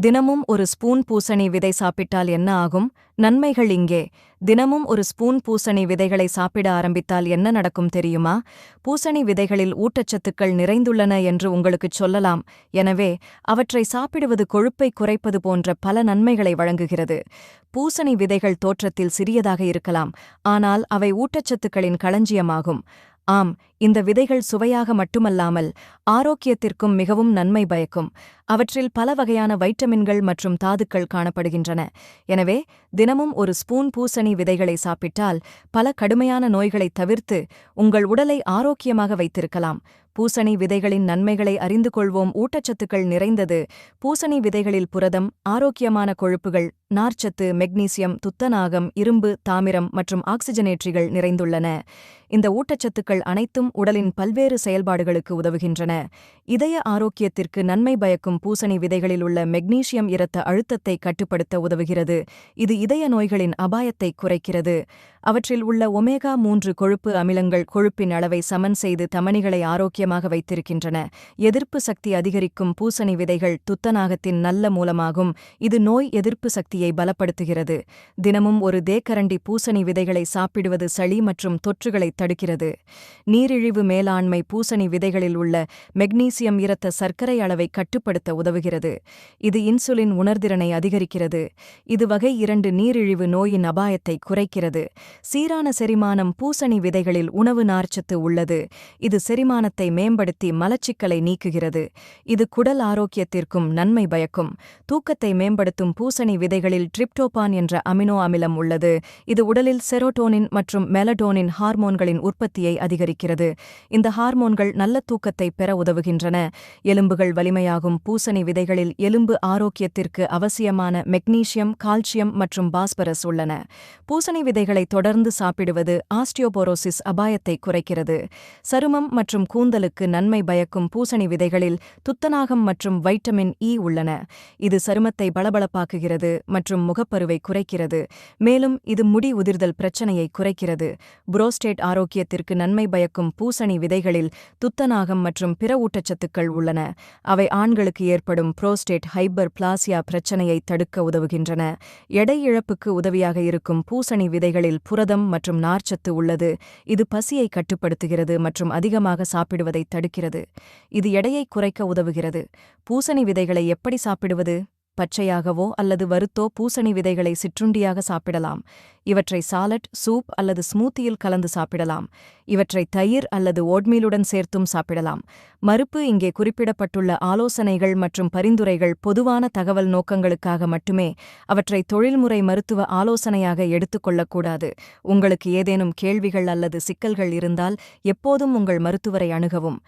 தினமும் ஒரு ஸ்பூன் பூசணி விதை சாப்பிட்டால் என்ன ஆகும்? நன்மைகள் இங்கே. தினமும் ஒரு ஸ்பூன் பூசணி விதைகளை சாப்பிட ஆரம்பித்தால் என்ன நடக்கும் தெரியுமா? பூசணி விதைகளில் ஊட்டச்சத்துக்கள் நிறைந்துள்ளன என்று உங்களுக்குச் சொல்லலாம். எனவே அவற்றை சாப்பிடுவது கொழுப்பை குறைப்பது போன்ற பல நன்மைகளை வழங்குகிறது. பூசணி விதைகள் தோற்றத்தில் சிறியதாக இருக்கலாம், ஆனால் அவை ஊட்டச்சத்துக்களின் களஞ்சியமாகும். ஆம், இந்த விதைகள் சுவையாக மட்டுமல்லாமல் ஆரோக்கியத்திற்கும் மிகவும் நன்மை பயக்கும். அவற்றில் பல வகையான வைட்டமின்கள் மற்றும் தாதுக்கள் காணப்படுகின்றன. எனவே தினமும் ஒரு ஸ்பூன் பூசணி விதைகளை சாப்பிட்டால் பல கடுமையான நோய்களைத் தவிர்த்து உங்கள் உடலை ஆரோக்கியமாக வைத்திருக்கலாம். பூசணி விதைகளின் நன்மைகளை அறிந்து கொள்வோம். ஊட்டச்சத்துக்கள் நிறைந்தது. பூசணி விதைகளில் புரதம், ஆரோக்கியமான கொழுப்புகள், நார்ச்சத்து, மெக்னீசியம், துத்தநாகம், இரும்பு, தாமிரம் மற்றும் ஆக்சிஜனேற்றிகள் நிறைந்துள்ளன. இந்த ஊட்டச்சத்துக்கள் அனைத்தும் உடலின் பல்வேறு செயல்பாடுகளுக்கு உதவுகின்றன. இதய ஆரோக்கியத்திற்கு நன்மை பயக்கும் பூசணி விதைகளில் உள்ள மெக்னீசியம் இரத்த அழுத்தத்தை கட்டுப்படுத்த உதவுகிறது. இது இதய நோய்களின் அபாயத்தை குறைக்கிறது. அவற்றில் உள்ள ஒமேகா-3 கொழுப்பு அமிலங்கள் கொழுப்பின் அளவை சமன் செய்து தமனிகளை ஆரோக்கியமாக வைத்திருக்கின்றன. எதிர்ப்பு சக்தி அதிகரிக்கும் பூசணி விதைகள் துத்தநாகத்தின் நல்ல மூலமாகும். இது நோய் எதிர்ப்பு சக்தியை பலப்படுத்துகிறது. தினமும் ஒரு தேக்கரண்டி பூசணி விதைகளை சாப்பிடுவது சளி மற்றும் தொற்றுகளை தடுக்கிறது. நீரிழிவு மேலாண்மை பூசணி விதைகளில் உள்ள மெக்னீசியம் இரத்த சர்க்கரை அளவை கட்டுப்படுத்த உதவுகிறது. இது இன்சுலின் உணர்திறனை அதிகரிக்கிறது. இது வகை 2 நீரிழிவு நோயின் அபாயத்தை குறைக்கிறது. சீரான செரிமானம் பூசணி விதைகளில் உணவு நார்ச்சத்து உள்ளது. இது செரிமானத்தை மேம்படுத்தி மலச்சிக்கலை நீக்குகிறது. இது குடல் ஆரோக்கியத்திற்கும் நன்மை பயக்கும். தூக்கத்தை மேம்படுத்தும் பூசணி விதைகளில் டிரிப்டோபான் என்ற அமினோ அமிலம் உள்ளது. இது உடலில் செரோட்டோனின் மற்றும் மெலடோனின் ஹார்மோன்களின் உற்பத்தியை அதிகரிக்கிறது. இந்த ஹார்மோன்கள் நல்ல தூக்கத்தை பெற உதவுகின்றன. எலும்புகள் வலிமையாகும் பூசணி விதைகளில் எலும்பு ஆரோக்கியத்திற்கு அவசியமான மெக்னீசியம், கால்சியம் மற்றும் பாஸ்பரஸ் உள்ளன. பூசணி விதைகளை தொடர்ந்து சாப்பிடுவது ஆஸ்டியோபோரோசிஸ் அபாயத்தை குறைக்கிறது. சருமம் மற்றும் கூந்தலுக்கு நன்மை பயக்கும் பூசணி விதைகளில் துத்தநாகம் மற்றும் வைட்டமின் இ உள்ளன. இது சருமத்தை பளபளப்பாக்குகிறது மற்றும் முகப்பருவை குறைக்கிறது. மேலும் இது முடி உதிர்தல் பிரச்சனையை குறைக்கிறது. புரோஸ்டேட் ஆரோக்கியத்திற்கு நன்மை பயக்கும் பூசணி விதைகளில் துத்தநாகம் மற்றும் பிற ஊட்டச்சத்துக்கள் உள்ளன. அவை ஆண்களுக்கு ஏற்படும் புரோஸ்டேட் ஹைப்பர் பிளாசியா பிரச்சனையை தடுக்க உதவுகின்றன. எடை இழப்புக்கு உதவியாக இருக்கும் பூசணி விதைகளில் புரதம் மற்றும் நார்ச்சத்து உள்ளது. இது பசியை கட்டுப்படுத்துகிறது மற்றும் அதிகமாக சாப்பிடுவதை தடுக்கிறது. இது எடையை குறைக்க உதவுகிறது. பூசணி விதைகளை எப்படி சாப்பிடுவது? பச்சையாகவோ அல்லது வறுத்தோ பூசணி விதைகளை சிற்றுண்டியாக சாப்பிடலாம். இவற்றை சாலட், சூப் அல்லது ஸ்மூத்தியில் கலந்து சாப்பிடலாம். இவற்றை தயிர் அல்லது ஓட்மீலுடன் சேர்த்தும் சாப்பிடலாம். மறுப்பு இங்கே குறிப்பிடப்பட்டுள்ள ஆலோசனைகள் மற்றும் பரிந்துரைகள் பொதுவான தகவல் நோக்கங்களுக்காக மட்டுமே. அவற்றை தொழில்முறை மருத்துவ ஆலோசனையாக எடுத்துக்கொள்ளக்கூடாது. உங்களுக்கு ஏதேனும் கேள்விகள் அல்லது சிக்கல்கள் இருந்தால் எப்போதும் உங்கள் மருத்துவரை அணுகவும்.